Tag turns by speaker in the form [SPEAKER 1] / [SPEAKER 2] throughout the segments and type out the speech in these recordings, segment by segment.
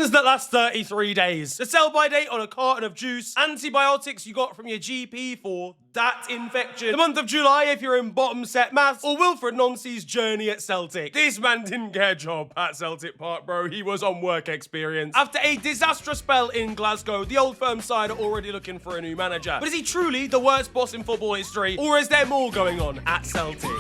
[SPEAKER 1] Things that last 33 days. The sell-by date on a carton of juice. Antibiotics you got from your GP for that infection. The month of July if you're in bottom set maths. Or Wilfried Nancy's journey at Celtic. This man didn't get a job at Celtic Park, bro. He was on work experience. After a disastrous spell in Glasgow, the old firm side are already looking for a new manager. But is he truly the worst boss in football history? Or is there more going on at Celtic?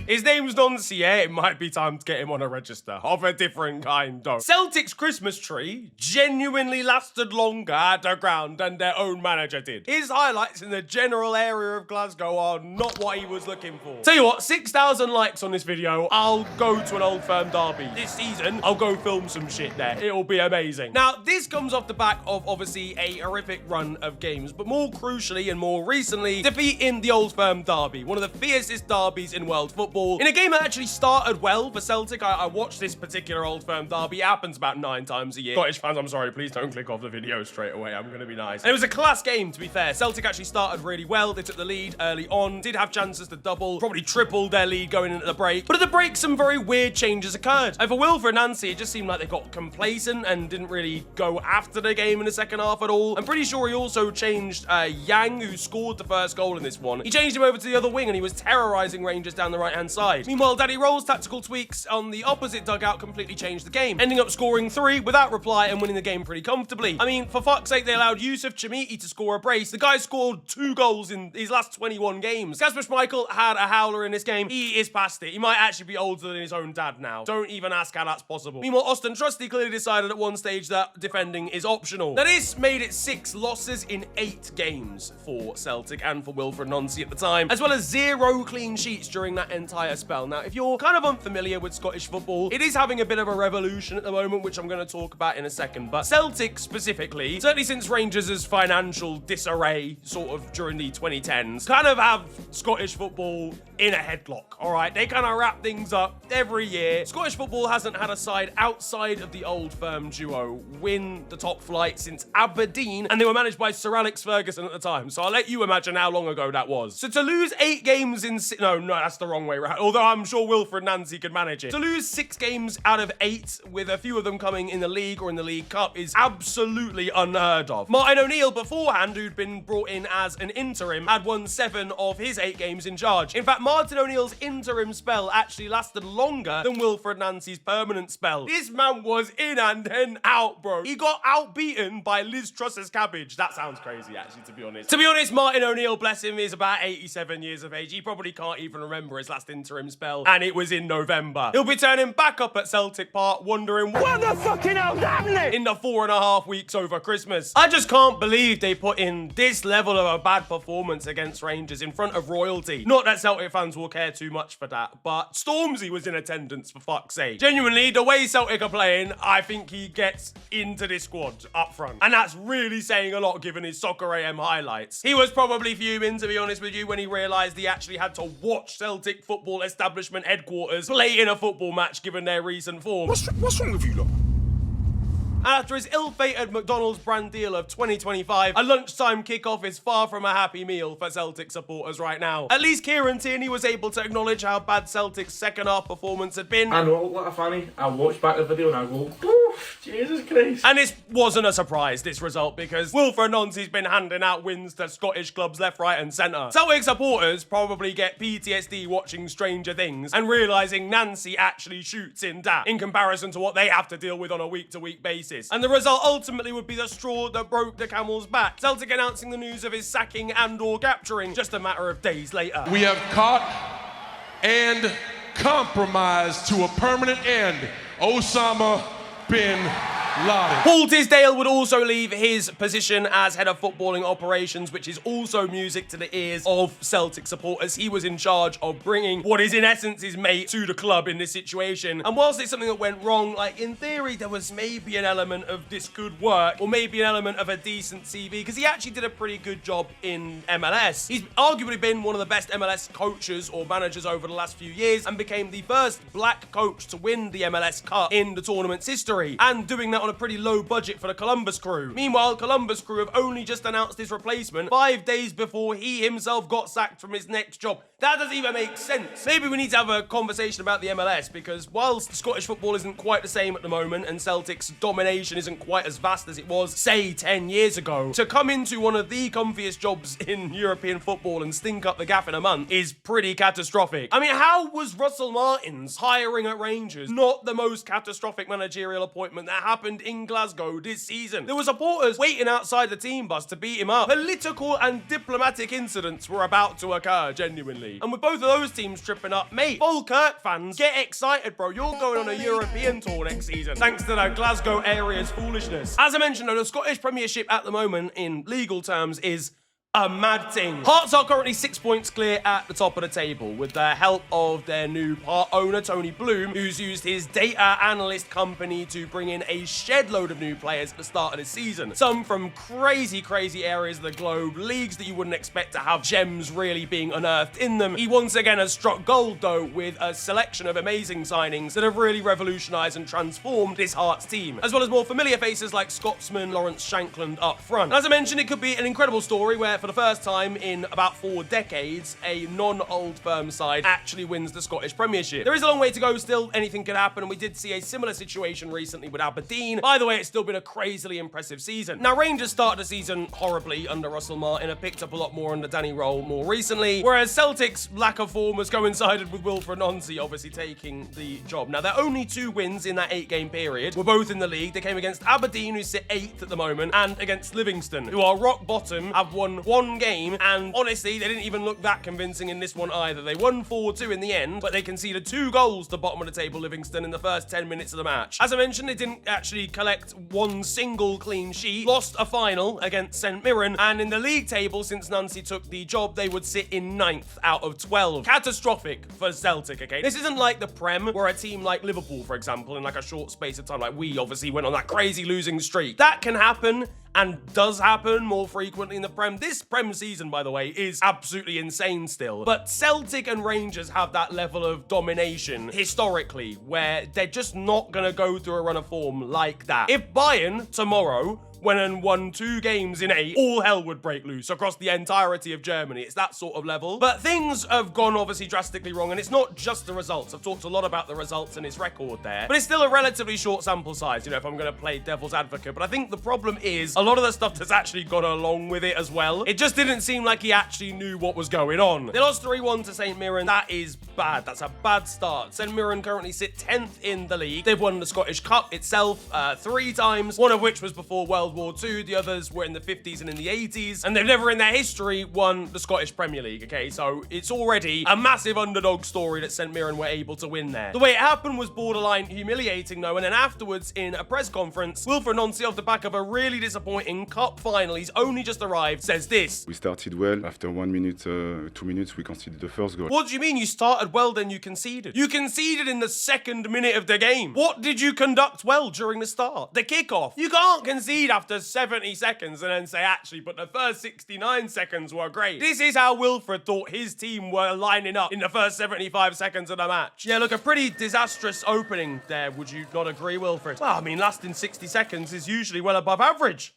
[SPEAKER 1] His name's Nancy, yeah? It might be time to get him on a register. Of a different kind, though. Celtic's Christmas tree genuinely lasted longer at the ground than their own manager did. His highlights in the general area of Glasgow are not what he was looking for. Tell you what, 6,000 likes on this video, I'll go to an Old Firm derby. This season, I'll go film some shit there. It'll be amazing. Now, this comes off the back of, obviously, a horrific run of games, but more crucially and more recently, defeating the Old Firm derby, one of the fiercest derbies in world football. In a game that actually started well for Celtic. I watched this particular Old Firm derby. It happens about 9 times a year. Scottish fans, I'm sorry, please don't click off the video straight away. I'm going to be nice. And it was a class game, to be fair. Celtic actually started really well. They took the lead early on, did have chances to double, probably tripled their lead going into the break. But at the break, some very weird changes occurred. And for Wilfried Nancy, it just seemed like they got complacent and didn't really go after the game in the second half at all. I'm pretty sure he also changed Yang, who scored the first goal in this one. He changed him over to the other wing and he was terrorizing Rangers down the right-hand side. Meanwhile, Daddy Roll's tactical tweaks on the opposite dugout completely changed the game, ending up scoring 3 without reply and winning the game pretty comfortably. I mean, for fuck's sake, they allowed Yusuf Chamiti to score a brace. The guy scored 2 goals in his last 21 games. Kasper Schmeichel had a howler in this game. He is past it. He might actually be older than his own dad now. Don't even ask how that's possible. Meanwhile, Austin Trusty clearly decided at one stage that defending is optional. Now, this made it 6 losses in 8 games for Celtic and for Wilfried Nancy at the time, as well as 0 clean sheets during that entire spell. Now, if you're kind of unfamiliar with Scottish football, it is having a bit of a revolution at the moment, which I'm going to talk about in a second. But Celtic specifically, certainly since Rangers' financial disarray sort of during the 2010s, kind of have Scottish football in a headlock, all right? They kind of wrap things up every year. Scottish football hasn't had a side outside of the Old Firm duo win the top flight since Aberdeen, and they were managed by Sir Alex Ferguson at the time. So I'll let you imagine how long ago that was. So to lose 8 games in... No, that's the wrong way around. Although I'm sure Wilfried Nancy could manage it. To lose 6 games out of 8, with a few of them coming in the league or in the League Cup, is absolutely unheard of. Martin O'Neill beforehand, who'd been brought in as an interim, had won 7 of his 8 games in charge. In fact, Martin O'Neill's interim spell actually lasted longer than Wilfried Nancy's permanent spell. This man was in and then out, bro. He got outbeaten by Liz Truss's cabbage. That sounds crazy, actually, to be honest. To be honest, Martin O'Neill, bless him, is about 87 years of age. He probably can't even remember his last interim spell, and it was in November. He'll be turning back up at Celtic Park, wondering what the fucking hell's happening in the 4.5 weeks over Christmas. I just can't believe they put in this level of a bad performance against Rangers in front of royalty. Not that Celtic fans will care too much for that, but Stormzy was in attendance, for fuck's sake. Genuinely, the way Celtic are playing, I think he gets into this squad up front, and that's really saying a lot given his Soccer AM highlights. He was probably fuming, to be honest with you, when he realised he actually had to watch Celtic football establishment headquarters play in a football match given their recent form.
[SPEAKER 2] What's wrong with you lot?
[SPEAKER 1] After his ill-fated McDonald's brand deal of 2025, a lunchtime kickoff is far from a happy meal for Celtic supporters right now. At least Kieran Tierney was able to acknowledge how bad Celtic's second half performance had been.
[SPEAKER 3] I know, like a fanny, I watch back the video and I go, oof, Jesus Christ.
[SPEAKER 1] And this wasn't a surprise, this result, because Wilfried Nancy's been handing out wins to Scottish clubs left, right and centre. Celtic supporters probably get PTSD watching Stranger Things and realising Nancy actually shoots in that in comparison to what they have to deal with on a week-to-week basis. And the result ultimately would be the straw that broke the camel's back. Celtic announcing the news of his sacking and/or capturing just a matter of days later.
[SPEAKER 2] We have caught and compromised to a permanent end Osama bin Laden.
[SPEAKER 1] Paul Tisdale would also leave his position as head of footballing operations, which is also music to the ears of Celtic supporters. He was in charge of bringing what is in essence his mate to the club in this situation. And whilst it's something that went wrong, like in theory, there was maybe an element of this could work, or maybe an element of a decent CV, because he actually did a pretty good job in MLS. He's arguably been one of the best MLS coaches or managers over the last few years, and became the first black coach to win the MLS Cup in the tournament's history, and doing that on on a pretty low budget for the Columbus Crew. Meanwhile, Columbus Crew have only just announced his replacement 5 days before he himself got sacked from his next job. That doesn't even make sense. Maybe we need to have a conversation about the MLS, because whilst Scottish football isn't quite the same at the moment and Celtic's domination isn't quite as vast as it was, say, 10 years ago, to come into one of the comfiest jobs in European football and stink up the gaff in a month is pretty catastrophic. I mean, how was Russell Martin's hiring at Rangers not the most catastrophic managerial appointment that happened in Glasgow this season? There were supporters waiting outside the team bus to beat him up. Political and diplomatic incidents were about to occur, genuinely. And with both of those teams tripping up, mate, Falkirk fans, get excited, bro. You're going on a European tour next season, thanks to the Glasgow area's foolishness. As I mentioned, though, the Scottish Premiership at the moment, in legal terms, is a mad thing. Hearts are currently 6 points clear at the top of the table with the help of their new part owner, Tony Bloom, who's used his data analyst company to bring in a shed load of new players at the start of the season. Some from crazy areas of the globe, leagues that you wouldn't expect to have gems really being unearthed in them. He once again has struck gold, though, with a selection of amazing signings that have really revolutionised and transformed this Hearts team, as well as more familiar faces like Scotsman Lawrence Shankland up front. And as I mentioned, it could be an incredible story where, for the first time in about 4 decades, a non-old firm side actually wins the Scottish Premiership. There is a long way to go still, anything could happen, and we did see a similar situation recently with Aberdeen. By the way, it's still been a crazily impressive season. Now, Rangers started the season horribly under Russell Martin, have picked up a lot more under Danny Rowe more recently, whereas Celtic's lack of form has coincided with Wilfried Nancy obviously taking the job. Now, their only 2 wins in that 8-game period were both in the league. They came against Aberdeen, who sit 8th at the moment, and against Livingston, who are rock bottom, have won 1 game, and honestly, they didn't even look that convincing in this one either. They won 4-2 in the end, but they conceded 2 goals to bottom of the table Livingston in the first 10 minutes of the match. As I mentioned, they didn't actually collect 1 single clean sheet, lost a final against St Mirren, and in the league table, since Nancy took the job, they would sit in 9th out of 12. Catastrophic for Celtic, okay? This isn't like the Prem, where a team like Liverpool, for example, in like a short space of time, like we obviously went on that crazy losing streak. That can happen, and does happen more frequently in the Prem. This Prem season, by the way, is absolutely insane still. But Celtic and Rangers have that level of domination historically, where they're just not going to go through a run of form like that. If Bayern tomorrow went and won 2 games in 8, all hell would break loose across the entirety of Germany. It's that sort of level. But things have gone obviously drastically wrong, and it's not just the results. I've talked a lot about the results and his record there, but it's still a relatively short sample size, you know, if I'm going to play devil's advocate. But I think the problem is a lot of the stuff that's actually gone along with it as well. It just didn't seem like he actually knew what was going on. They lost 3-1 to St Mirren. That is bad. That's a bad start. St Mirren currently sit 10th in the league. They've won the Scottish Cup itself 3 times, one of which was before World War II. The others were in the 50s and in the 80s, and they've never in their history won the Scottish Premier League, okay? So it's already a massive underdog story that St Mirren were able to win there. The way it happened was borderline humiliating, though, and then afterwards in a press conference, Wilfried Nancy, off the back of a really disappointing cup final, he's only just arrived, says this.
[SPEAKER 4] We started well. After 1 minute, 2 minutes, we conceded the first goal.
[SPEAKER 1] What do you mean you started well, then you conceded? You conceded in the 2nd minute of the game. What did you conduct well during the start? The kickoff. You can't concede after 70 seconds and then say, actually, but the first 69 seconds were great. This is how Wilfried thought his team were lining up in the first 75 seconds of the match. Yeah, look, a pretty disastrous opening there. Would you not agree, Wilfried? Well, I mean, lasting 60 seconds is usually well above average.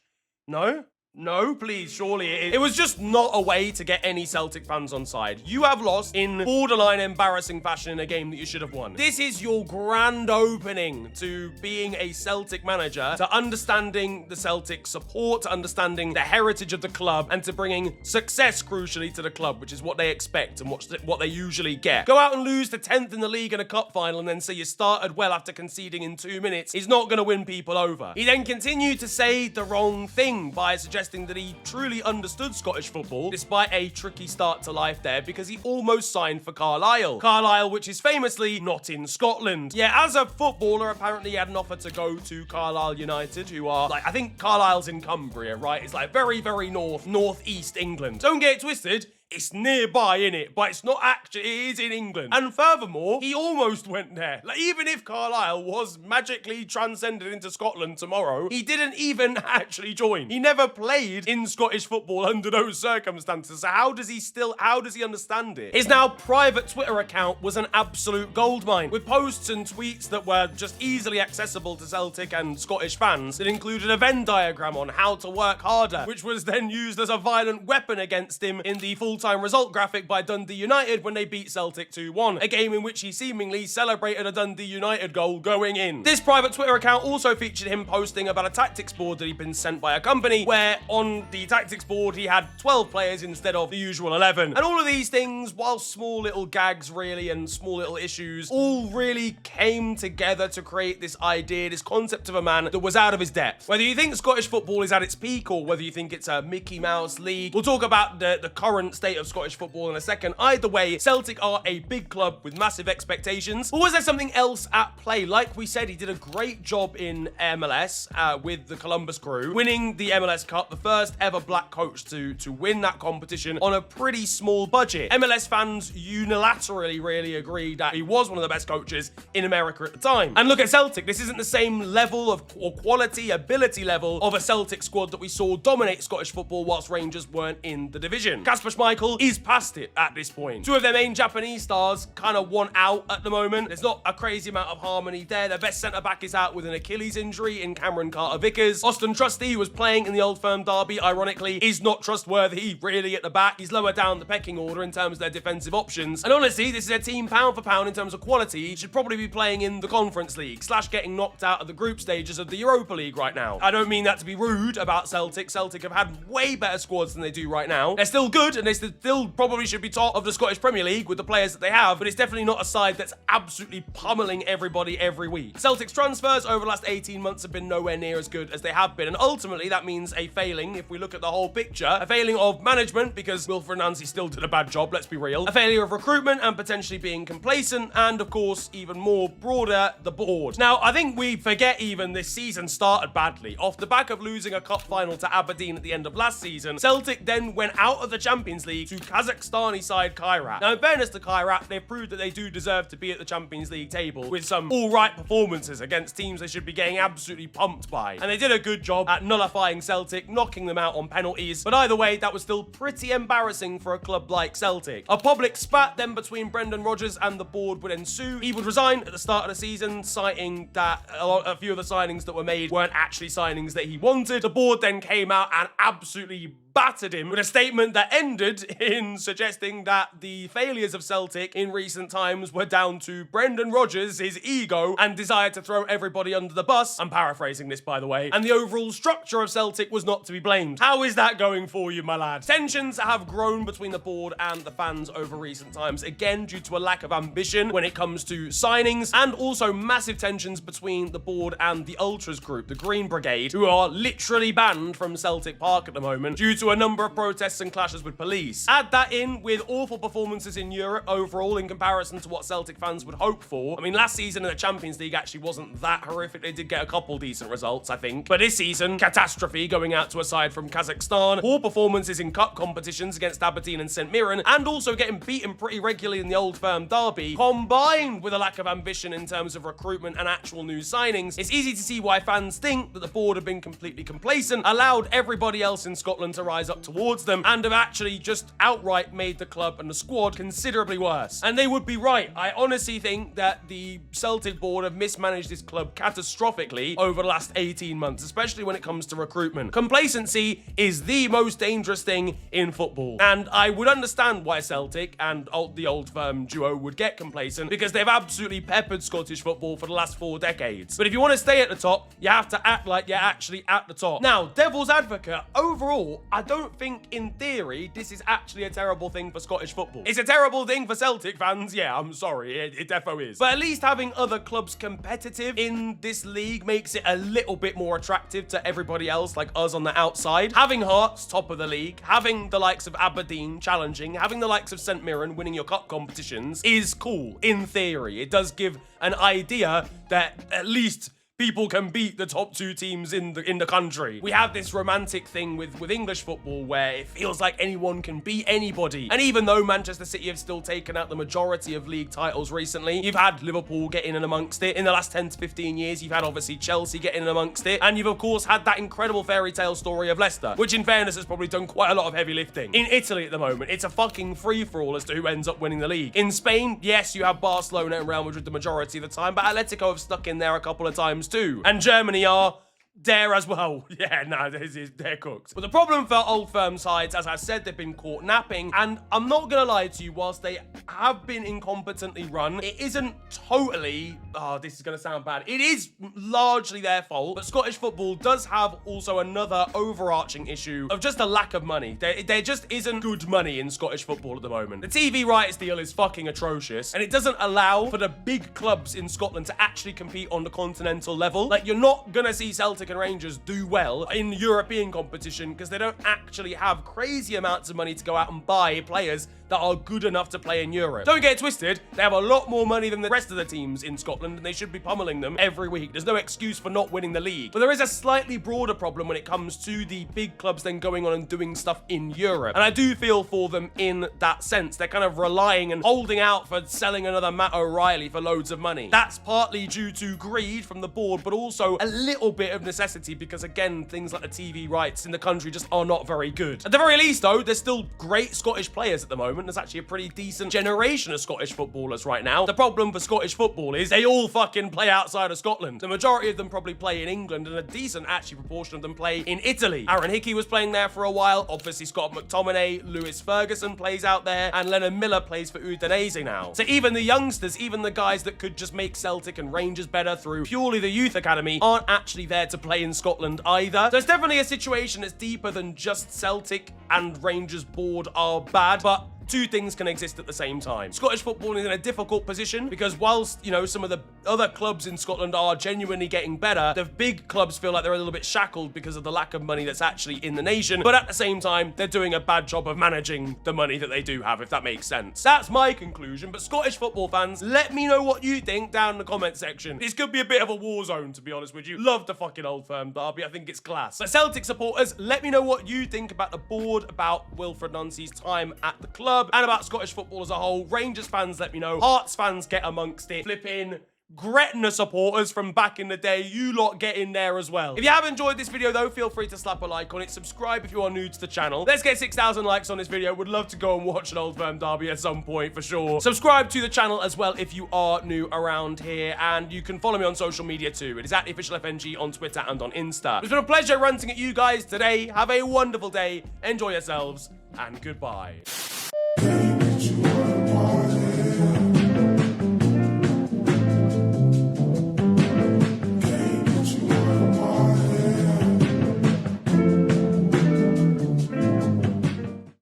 [SPEAKER 1] No? No, please, surely it is. It was just not a way to get any Celtic fans on side. You have lost in borderline embarrassing fashion in a game that you should have won. This is your grand opening to being a Celtic manager, to understanding the Celtic support, to understanding the heritage of the club, and to bringing success, crucially, to the club, which is what they expect and what they usually get. Go out and lose to 10th in the league in a cup final and then say you started well after conceding in 2 minutes is not going to win people over. He then continued to say the wrong thing by suggesting that he truly understood Scottish football, despite a tricky start to life there, because he almost signed for Carlisle. Carlisle, which is famously not in Scotland. Yeah, as a footballer, apparently he had an offer to go to Carlisle United, who are, like, I think Carlisle's in Cumbria, right? It's like very, very northeast England. Don't get it twisted. it's nearby, innit? But it's not actually, it is in England. And furthermore, he almost went there. Like, even if Carlisle was magically transcended into Scotland tomorrow, he didn't even actually join. He never played in Scottish football under those circumstances. So how does he understand it? His now private Twitter account was an absolute goldmine, with posts and tweets that were just easily accessible to Celtic and Scottish fans that included a Venn diagram on how to work harder, which was then used as a violent weapon against him in the full-time result graphic by Dundee United when they beat Celtic 2-1, a game in which he seemingly celebrated a Dundee United goal going in. This private Twitter account also featured him posting about a tactics board that he'd been sent by a company, where on the tactics board he had 12 players instead of the usual 11. And all of these things, while small little gags really and small little issues, all really came together to create this idea, this concept of a man that was out of his depth. Whether you think Scottish football is at its peak or whether you think it's a Mickey Mouse league, we'll talk about the current state of Scottish football in a second. Either way, Celtic are a big club with massive expectations. But was there something else at play? Like we said, he did a great job in MLS with the Columbus Crew, winning the MLS Cup, the first ever black coach to win that competition on a pretty small budget. MLS fans unilaterally really agreed that he was one of the best coaches in America at the time. And look at Celtic, this isn't the same level of or quality, ability level of a Celtic squad that we saw dominate Scottish football whilst Rangers weren't in the division. Kasper Schmeichel is past it at this point. Two of their main Japanese stars kind of want out at the moment. There's not a crazy amount of harmony there. Their best centre-back is out with an Achilles injury in Cameron Carter-Vickers. Austin Trusty, who was playing in the Old Firm derby, ironically, is not trustworthy really at the back. He's lower down the pecking order in terms of their defensive options. And honestly, this is a team pound for pound in terms of quality should probably be playing in the Conference League, / getting knocked out of the group stages of the Europa League right now. I don't mean that to be rude about Celtic. Celtic have had way better squads than they do right now. They're still good and they still probably should be top of the Scottish Premier League with the players that they have, but it's definitely not a side that's absolutely pummeling everybody every week. Celtic's transfers over the last 18 months have been nowhere near as good as they have been, and ultimately that means a failing, if we look at the whole picture, a failing of management because Wilfried Nancy still did a bad job, let's be real, a failure of recruitment and potentially being complacent, and of course, even more broader, the board. Now, I think we forget even this season started badly. Off the back of losing a cup final to Aberdeen at the end of last season, Celtic then went out of the Champions League to Kazakhstani side Kairat. Now, in fairness to Kairat, they've proved that they do deserve to be at the Champions League table with some alright performances against teams they should be getting absolutely pumped by. And they did a good job at nullifying Celtic, knocking them out on penalties. But either way, that was still pretty embarrassing for a club like Celtic. A public spat then between Brendan Rodgers and the board would ensue. He would resign at the start of the season, citing that a few of the signings that were made weren't actually signings that he wanted. The board then came out and absolutely battered him with a statement that ended in suggesting that the failures of Celtic in recent times were down to Brendan Rodgers, his ego, and desire to throw everybody under the bus. I'm paraphrasing this, by the way. And the overall structure of Celtic was not to be blamed. How is that going for you, my lad? Tensions have grown between the board and the fans over recent times, again due to a lack of ambition when it comes to signings, and also massive tensions between the board and the Ultras group, the Green Brigade, who are literally banned from Celtic Park at the moment due to a number of protests and clashes with police. Add that in with awful performances in Europe overall in comparison to what Celtic fans would hope for. I mean, last season in the Champions League actually wasn't that horrific. They did get a couple decent results, I think. But this season, catastrophe going out to a side from Kazakhstan, poor performances in cup competitions against Aberdeen and St Mirren, and also getting beaten pretty regularly in the Old Firm derby, combined with a lack of ambition in terms of recruitment and actual new signings. It's easy to see why fans think that the board have been completely complacent, allowed everybody else in Scotland to rise up towards them, and have actually just outright made the club and the squad considerably worse. And they would be right. I honestly think that the Celtic board have mismanaged this club catastrophically over the last 18 months, especially when it comes to recruitment. Complacency is the most dangerous thing in football. And I would understand why Celtic and the Old Firm duo would get complacent, because they've absolutely peppered Scottish football for the last 4 decades. But if you want to stay at the top, you have to act like you're actually at the top. Now, devil's advocate, overall, I don't think in theory this is actually a terrible thing for Scottish football. It's a terrible thing for Celtic fans, yeah, I'm sorry, it defo is. But at least having other clubs competitive in this league makes it a little bit more attractive to everybody else, like us on the outside. Having Hearts top of the league, having the likes of Aberdeen challenging, having the likes of St Mirren winning your cup competitions is cool, in theory. It does give an idea that at least people can beat the top 2 teams in the country. We have this romantic thing with English football where it feels like anyone can beat anybody. And even though Manchester City have still taken out the majority of league titles recently, you've had Liverpool get in and amongst it. In the last 10 to 15 years, you've had obviously Chelsea get in and amongst it. And you've of course had that incredible fairy tale story of Leicester, which in fairness has probably done quite a lot of heavy lifting. In Italy at the moment, it's a fucking free-for-all as to who ends up winning the league. In Spain, yes, you have Barcelona and Real Madrid the majority of the time, but Atletico have stuck in there a couple of times too. And Germany are there as well. Yeah, no, they're cooked. But the problem for old firm sides, as I said, they've been caught napping, and I'm not gonna lie to you, whilst they have been incompetently run, it isn't totally, oh, this is gonna sound bad, it is largely their fault, but Scottish football does have also another overarching issue of just a lack of money. There just isn't good money in Scottish football at the moment. The TV rights deal is fucking atrocious, and it doesn't allow for the big clubs in Scotland to actually compete on the continental level. Like, you're not gonna see Celtic and Rangers do well in European competition because they don't actually have crazy amounts of money to go out and buy players that are good enough to play in Europe. Don't get it twisted, they have a lot more money than the rest of the teams in Scotland, and they should be pummeling them every week. There's no excuse for not winning the league. But there is a slightly broader problem when it comes to the big clubs then going on and doing stuff in Europe. And I do feel for them in that sense. They're kind of relying and holding out for selling another Matt O'Reilly for loads of money. That's partly due to greed from the board, but also a little bit of necessity because, again, things like the TV rights in the country just are not very good. At the very least, though, there's still great Scottish players at the moment. There's actually a pretty decent generation of Scottish footballers right now. The problem for Scottish football is they all fucking play outside of Scotland. The majority of them probably play in England, and a decent, actually, proportion of them play in Italy. Aaron Hickey was playing there for a while. Obviously, Scott McTominay, Lewis Ferguson plays out there, and Lennon Miller plays for Udinese now. So even the youngsters, even the guys that could just make Celtic and Rangers better through purely the youth academy, aren't actually there to play in Scotland either. So it's definitely a situation that's deeper than just Celtic and Rangers board are bad, but two things can exist at the same time. Scottish football is in a difficult position because whilst, you know, some of the other clubs in Scotland are genuinely getting better, the big clubs feel like they're a little bit shackled because of the lack of money that's actually in the nation. But at the same time, they're doing a bad job of managing the money that they do have, if that makes sense. That's my conclusion. But Scottish football fans, let me know what you think down in the comment section. This could be a bit of a war zone, to be honest with you. Love the fucking Old Firm derby. I think it's class. But Celtic supporters, let me know what you think about the board, about Wilfried Nancy's time at the club, and about Scottish football as a whole. Rangers fans, let me know. Hearts fans, get amongst it. Flipping Gretna supporters from back in the day, you lot get in there as well. If you have enjoyed this video though, feel free to slap a like on it. Subscribe if you are new to the channel. Let's get 6,000 likes on this video. Would love to go and watch an Old Firm derby at some point for sure. Subscribe to the channel as well if you are new around here, and you can follow me on social media too. It is at @officialfng on Twitter and on Insta. It's been a pleasure ranting at you guys today. Have a wonderful day, enjoy yourselves, and goodbye.